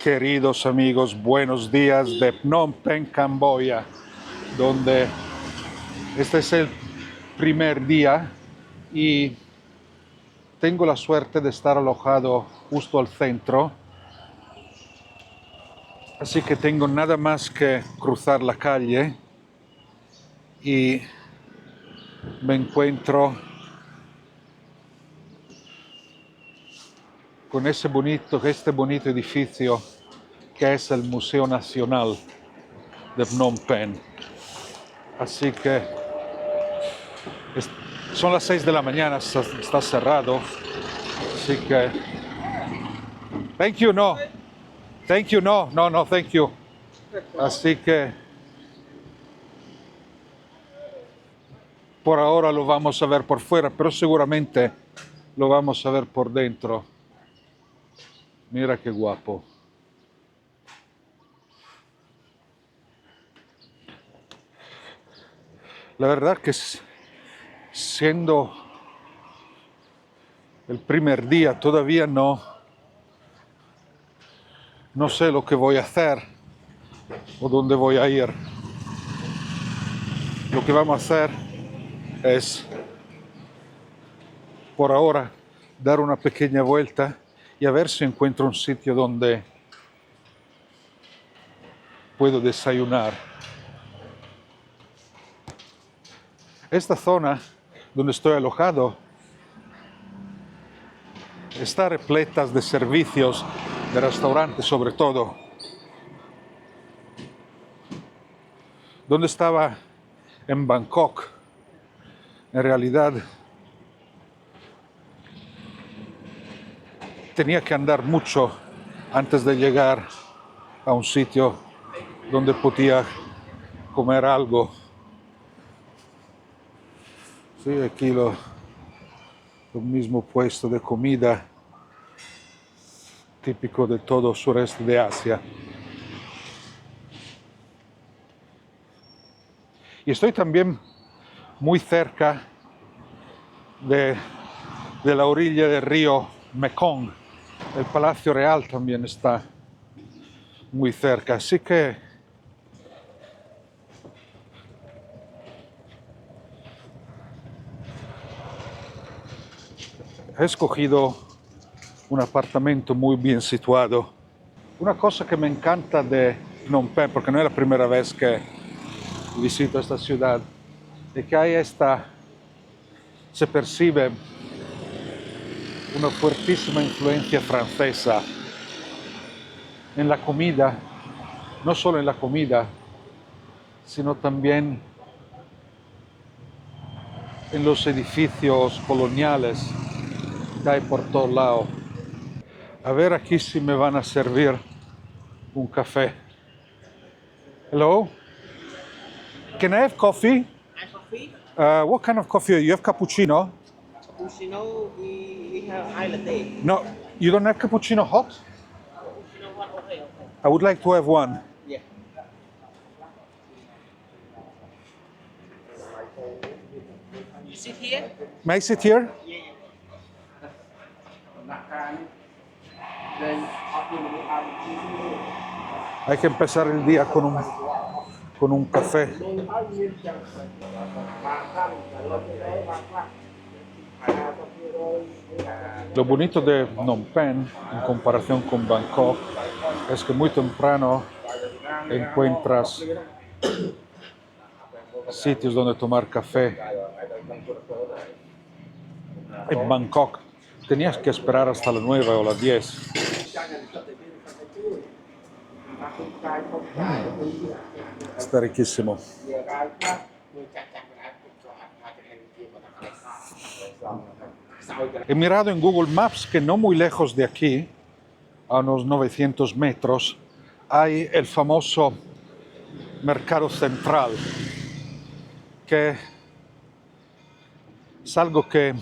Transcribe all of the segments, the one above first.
Queridos amigos, buenos días de Phnom Penh, Camboya, donde este es el primer día y tengo la suerte de estar alojado justo al centro, así que tengo nada más que cruzar la calle y me encuentro con este bonito edificio que es el Museo Nacional de Phnom Penh. Así que son las 6 de la mañana, está cerrado, así que... Thank you, no. Thank you, no, thank you. Así que por ahora lo vamos a ver por fuera, pero seguramente lo vamos a ver por dentro. Mira qué guapo. La verdad que siendo el primer día todavía no sé lo que voy a hacer o dónde voy a ir. Lo que vamos a hacer es, por ahora, dar una pequeña vuelta y a ver si encuentro un sitio donde puedo desayunar. Esta zona donde estoy alojado está repleta de servicios, de restaurantes sobre todo. Donde estaba en Bangkok, en realidad tenía que andar mucho antes de llegar a un sitio donde podía comer algo. Sí, aquí lo mismo puesto de comida típico de todo el sureste de Asia. Y estoy también muy cerca de la orilla del río Mekong. El Palacio Real también está muy cerca, así que he escogido un apartamento muy bien situado. Una cosa que me encanta de Phnom Penh, porque no es la primera vez que visito esta ciudad, es que hay se percibe una fuertísima influencia francesa en la comida, no solo en la comida, sino también en los edificios coloniales que hay por todos lados. A ver aquí si me van a servir un café. Hello? Can I have coffee? Coffee? What kind of coffee? You have cappuccino? Cappuccino, we have iced latte. No, you don't have cappuccino hot? Cappuccino hot, okay. I would like to have one. Yeah. You sit here? May I sit here? Yeah. Hay que empezar el día con un café. Lo bonito de Phnom Penh en comparación con Bangkok es que muy temprano encuentras sitios donde tomar café. En Bangkok tenías que esperar hasta las 9 o las 10. Está riquísimo. He mirado en Google Maps que no muy lejos de aquí, a unos 900 metros, hay el famoso Mercado Central, que es algo que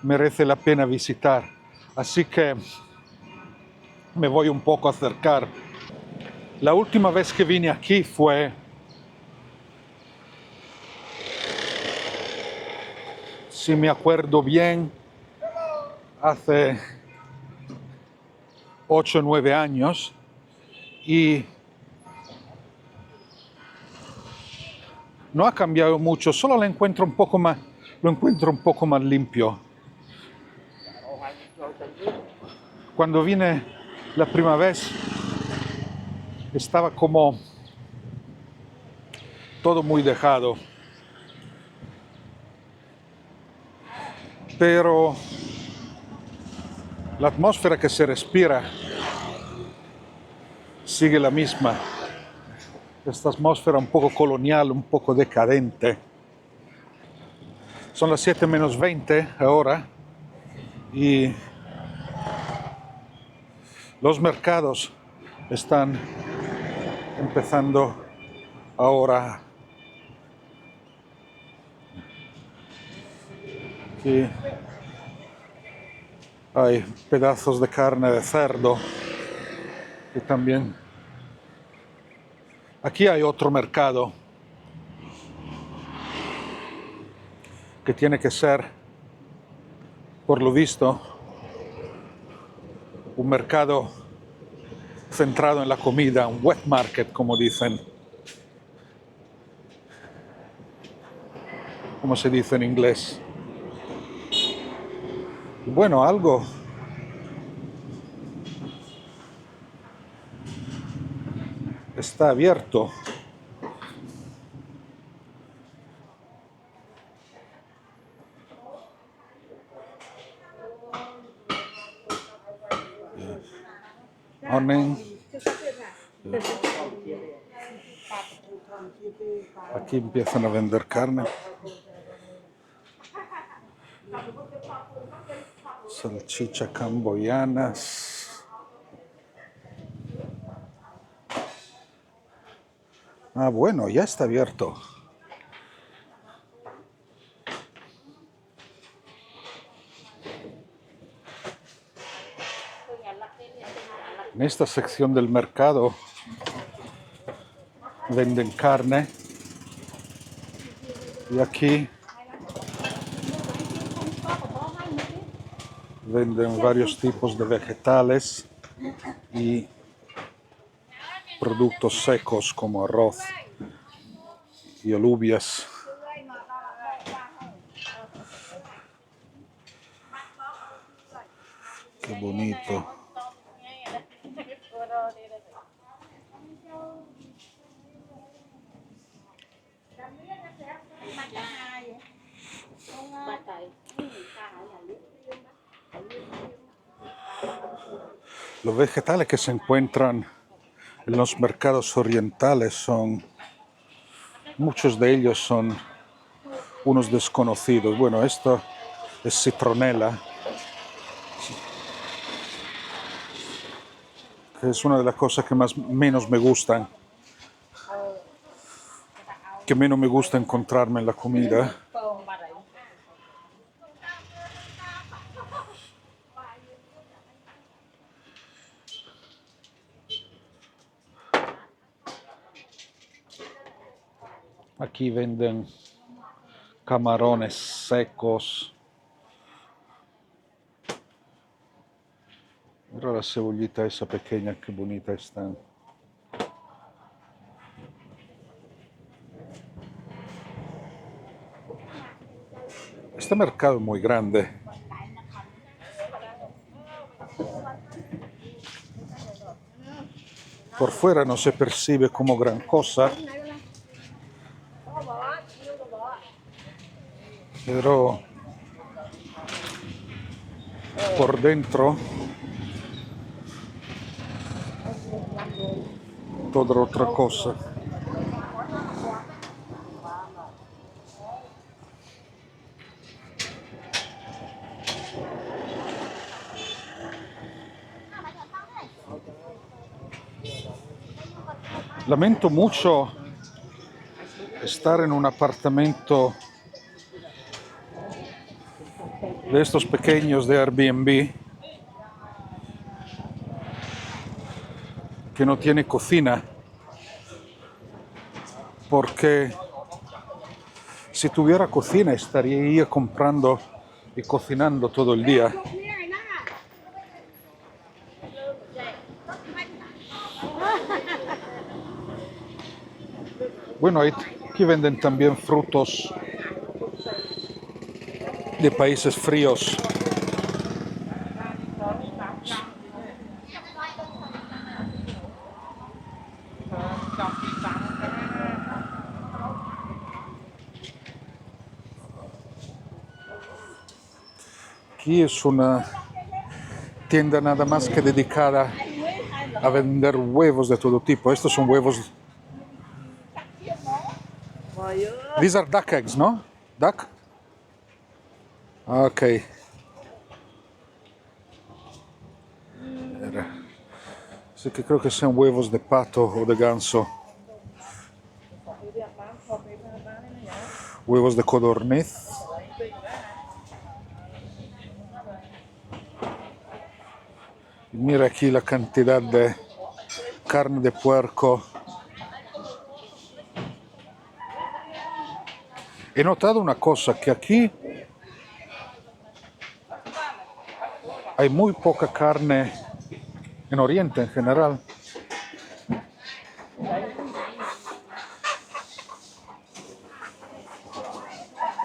merece la pena visitar. Así que me voy un poco a acercar. La última vez que vine aquí fue si me acuerdo bien, hace 8 o 9 años, y no ha cambiado mucho, solo lo encuentro un poco más limpio. Cuando vine la primera vez estaba como todo muy dejado, pero la atmósfera que se respira sigue la misma. Esta atmósfera un poco colonial, un poco decadente. Son las 7 menos 20 ahora y los mercados están empezando ahora. Aquí hay pedazos de carne de cerdo y también aquí hay otro mercado que tiene que ser, por lo visto, un mercado centrado en la comida, un wet market, como dicen. ¿Cómo se dice en inglés? Bueno, algo está abierto. Onen. Aquí empiezan a vender carne. Salchicha camboyanas. Ah, bueno, ya está abierto. En esta sección del mercado venden carne y aquí venden varios tipos de vegetales y productos secos como arroz y alubias. Qué bonito. Los vegetales que se encuentran en los mercados orientales muchos de ellos son unos desconocidos. Bueno, esto es citronela, que es una de las cosas que menos me gustan, que menos me gusta encontrarme en la comida. Aquí venden camarones secos. Mira la cebollita esa pequeña, qué bonita están. Este mercado es muy grande. Por fuera no se percibe como gran cosa, pero por dentro toda otra cosa. Lamento mucho estar en un apartamento de estos pequeños de Airbnb que no tiene cocina, porque si tuviera cocina estaría comprando y cocinando todo el día. Bueno, aquí venden también frutos de países fríos. Aquí es una tienda nada más que dedicada a vender huevos de todo tipo. Estos son huevos. These are duck eggs, ¿no? Duck? Ok. Así que creo que sean huevos de pato o de ganso. Huevos de codorniz. Y mira aquí la cantidad de carne de puerco. He notado una cosa, que aquí hay muy poca carne en Oriente en general.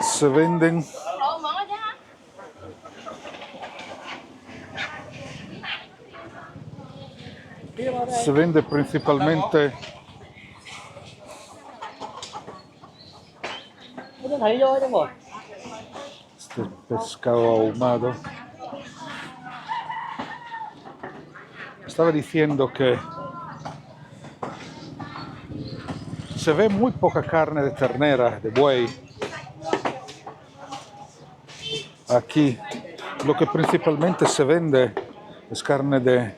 Se venden se vende principalmente este pescado ahumado. Estaba diciendo que se ve muy poca carne de ternera, de buey. Aquí lo que principalmente se vende es carne de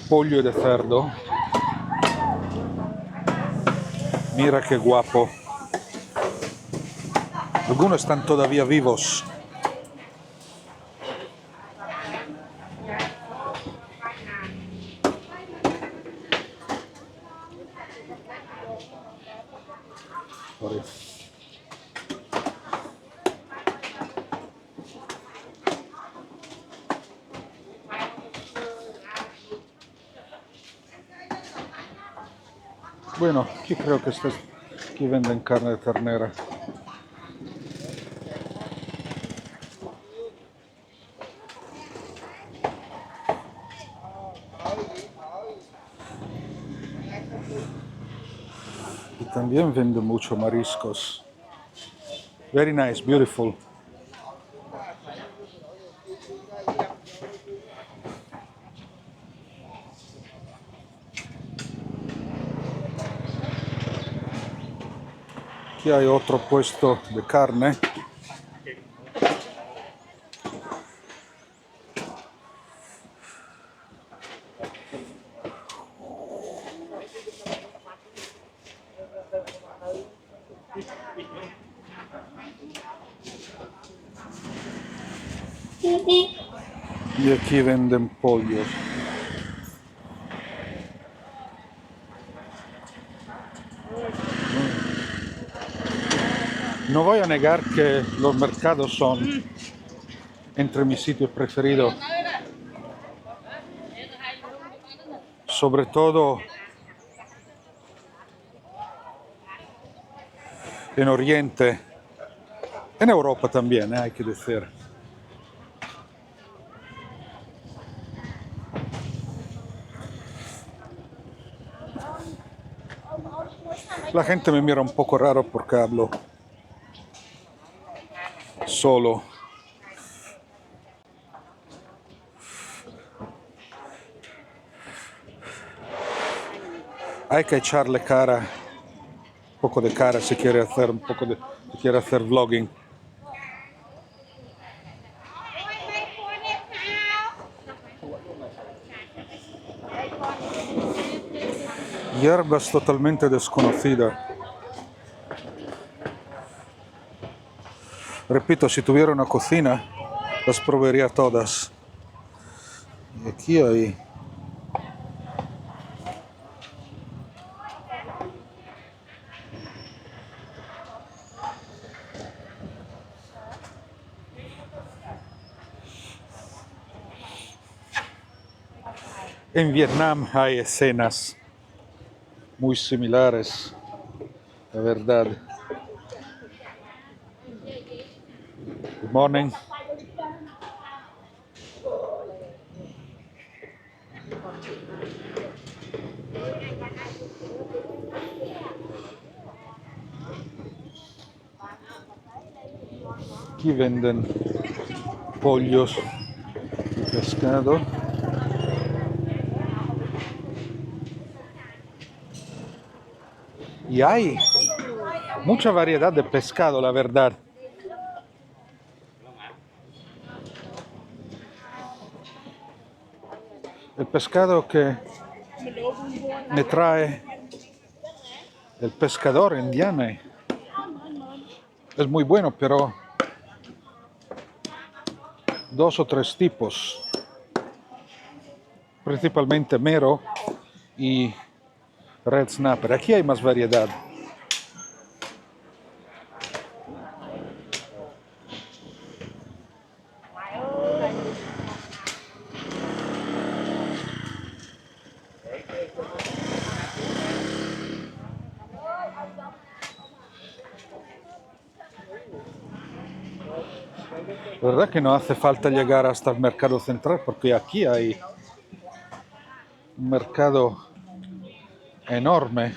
pollo y de cerdo. Mira qué guapo. Algunos están todavía vivos. Bueno, aquí creo que aquí venden carne de ternera. Y también venden mucho mariscos. Very nice, beautiful. Aquí hay otro puesto de carne. Y aquí venden pollos. No voy a negar que los mercados son entre mis sitios preferidos. Sobre todo en Oriente, en Europa también, hay que decir. La gente me mira un poco raro porque hablo solo. Hay que echarle cara, un poco de cara si quiere hacer si quiere hacer vlogging. Hierbas totalmente desconocidas. Repito, si tuviera una cocina, las probaría todas. Y aquí hay en Vietnam hay escenas muy similares, la verdad. Good morning. Aquí venden pollos y pescado. Y hay mucha variedad de pescado, la verdad. El pescado que me trae el pescador en Diane es muy bueno, pero 2 o 3 tipos, principalmente mero y red snapper. Aquí hay más variedad. La verdad que no hace falta llegar hasta el mercado central porque aquí hay un mercado enorme.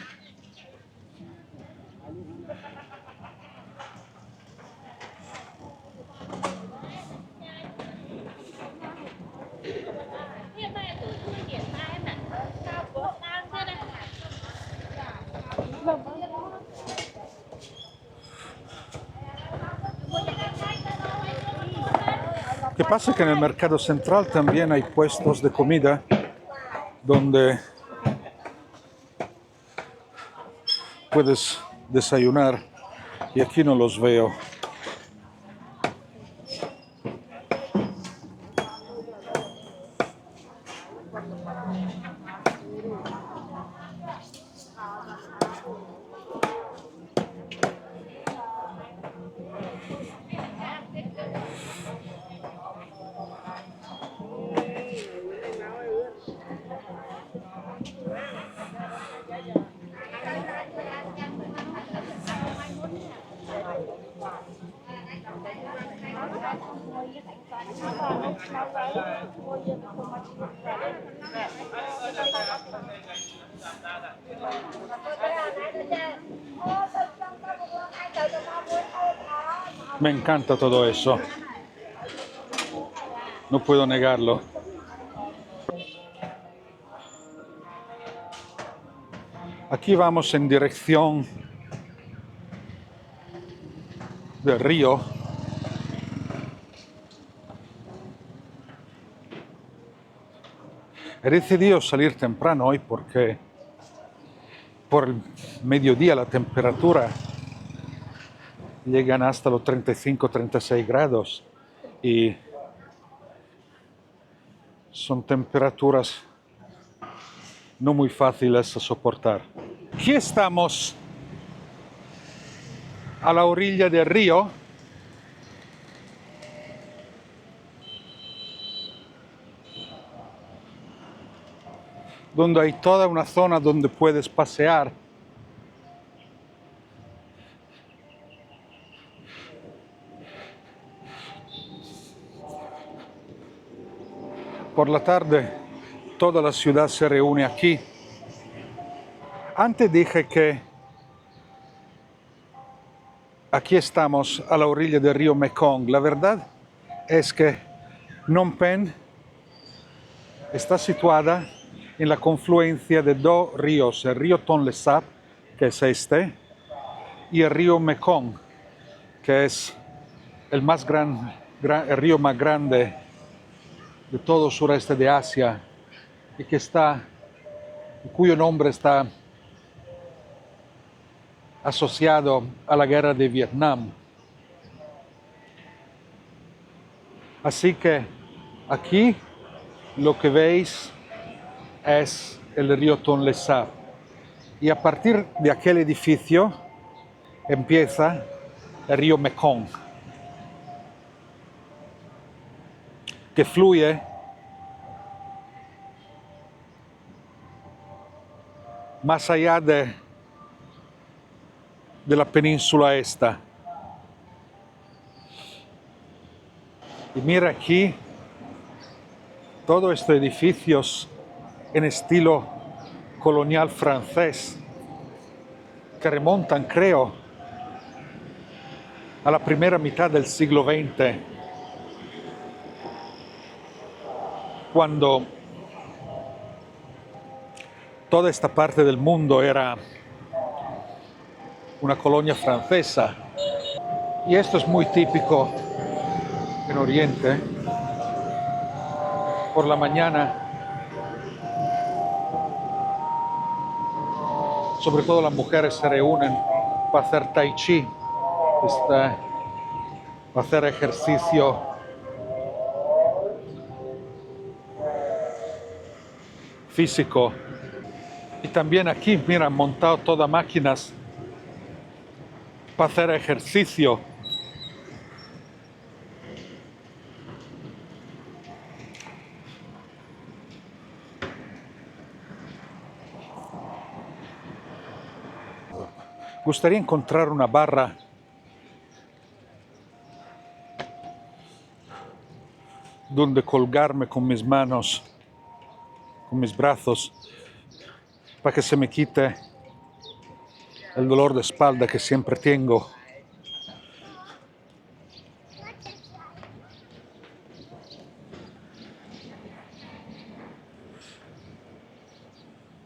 Lo que pasa es que en el mercado central también hay puestos de comida donde puedes desayunar y aquí no los veo. Me encanta todo eso. No puedo negarlo. Aquí vamos en dirección del río. He decidido salir temprano hoy porque por el mediodía la temperatura llegan hasta los 35-36 grados y son temperaturas no muy fáciles a soportar. Aquí estamos a la orilla del río. Donde hay toda una zona donde puedes pasear. Por la tarde toda la ciudad se reúne aquí. Antes dije que aquí estamos a la orilla del río Mekong. La verdad es que Phnom Penh está situada en la confluencia de 2 ríos, el río Tonle Sap, que es este, y el río Mekong, que es el río más grande de todo el sureste de Asia y cuyo nombre está asociado a la guerra de Vietnam. Así que aquí lo que veis es el río Tonle Sap. Y a partir de aquel edificio empieza el río Mekong, que fluye más allá de la península esta. Y mira aquí todos estos edificios en estilo colonial francés que remontan, creo, a la primera mitad del siglo XX, cuando toda esta parte del mundo era una colonia francesa. Y esto es muy típico en Oriente. Por la mañana, sobre todo las mujeres se reúnen para hacer tai chi, para hacer ejercicio físico. Y también aquí, mira, han montado todas máquinas para hacer ejercicio. Gustaría encontrar una barra donde colgarme con mis manos, con mis brazos, para que se me quite el dolor de espalda que siempre tengo.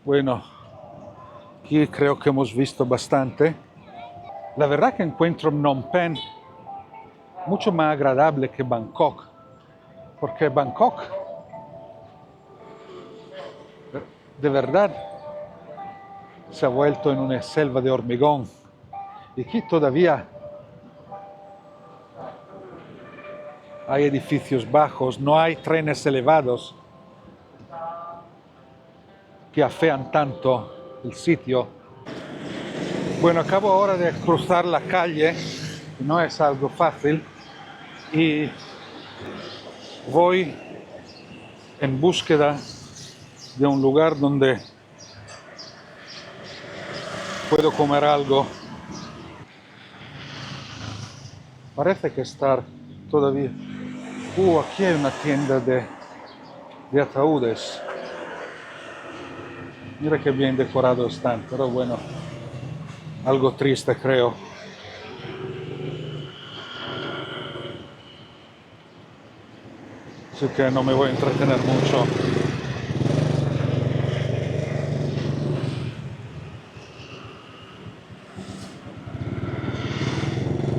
Bueno, aquí creo que hemos visto bastante. La verdad que encuentro Phnom Penh mucho más agradable que Bangkok, porque Bangkok, de verdad, se ha vuelto en una selva de hormigón. Y aquí todavía hay edificios bajos, no hay trenes elevados que afean tanto el sitio. Bueno, acabo ahora de cruzar la calle, no es algo fácil, y voy en búsqueda de un lugar donde puedo comer algo. Parece que está todavía. Aquí hay una tienda de ataúdes. Mira qué bien decorados están, pero bueno, algo triste creo. Así que no me voy a entretener mucho.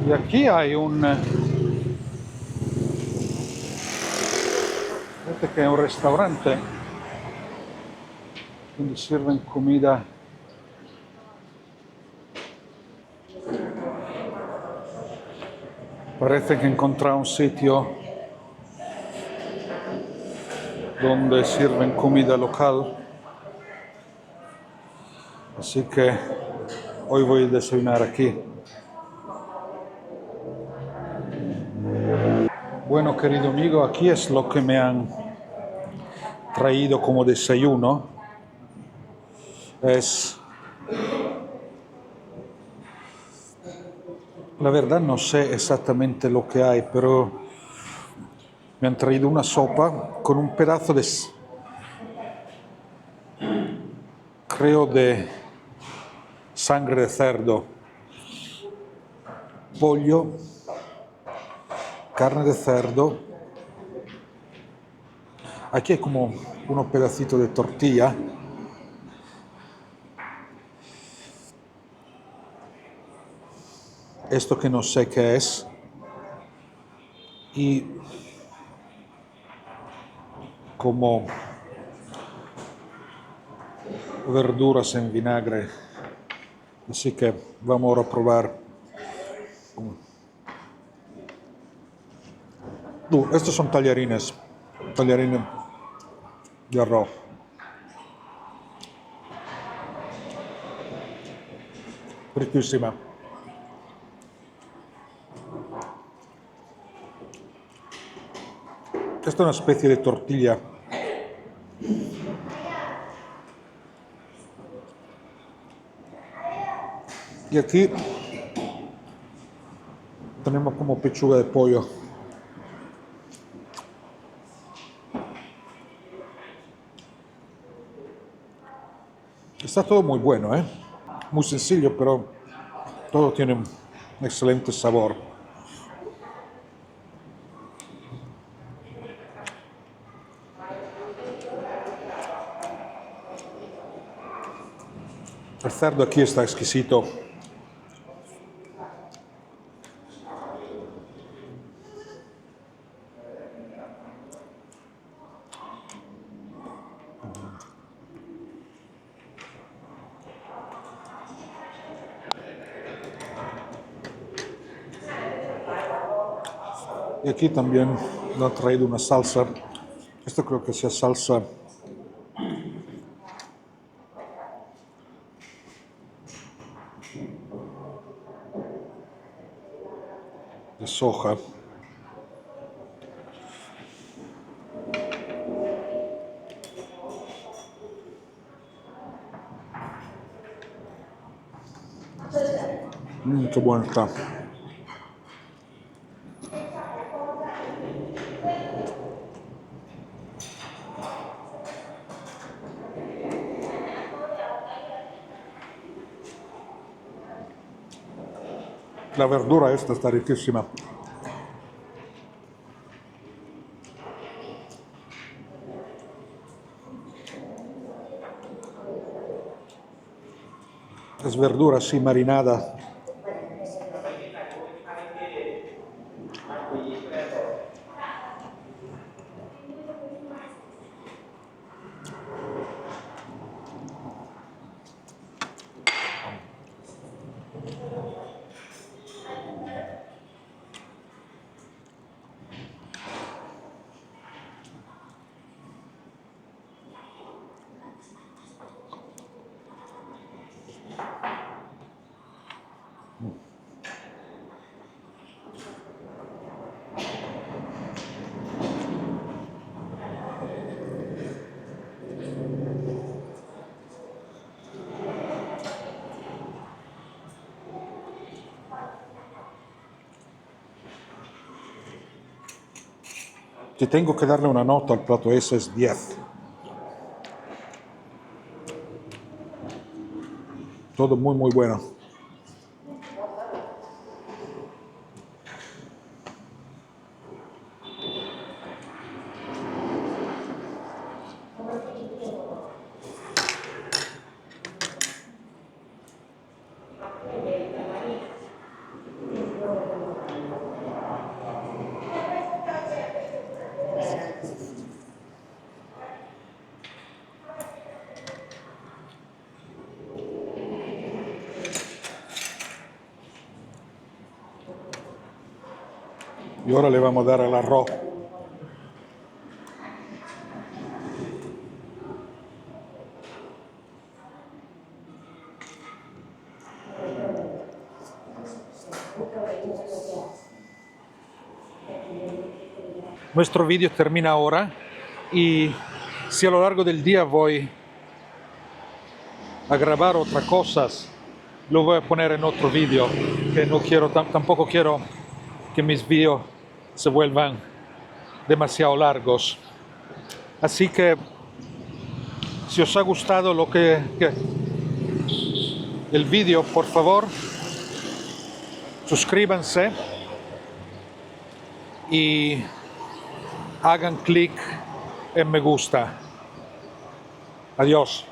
Y aquí hay fíjate que hay un restaurante donde sirven comida. Parece que encontré un sitio donde sirven comida local. Así que hoy voy a desayunar aquí. Bueno, querido amigo, aquí es lo que me han traído como desayuno. La verdad no sé exactamente lo que hay, pero me han traído una sopa con un pedazo creo, de sangre de cerdo, pollo, carne de cerdo. Aquí hay como unos pedacitos de tortilla. Esto que no sé qué es. Y como verduras en vinagre. Así que vamos ahora a probar. Estos son tallarines de arroz. Riquísima. Esta es una especie de tortilla Y aquí tenemos como pechuga de pollo. Está todo muy bueno, ¿eh? Muy sencillo, pero todo tiene un excelente sabor. El cerdo aquí está exquisito. Y aquí también nos han traído una salsa. Esto creo que sea salsa de soja. Qué bueno está. La verdura esta está riquísima. Es verdura así marinada. Si tengo que darle una nota al plato ese es 10. Todo muy muy bueno. Y ahora le vamos a dar al arroz. Nuestro vídeo termina ahora y si a lo largo del día voy a grabar otras cosas, lo voy a poner en otro vídeo, que no quiero, tampoco quiero que mis vídeos se vuelvan demasiado largos. Así que si os ha gustado el vídeo, por favor, suscríbanse y hagan clic en me gusta. Adiós.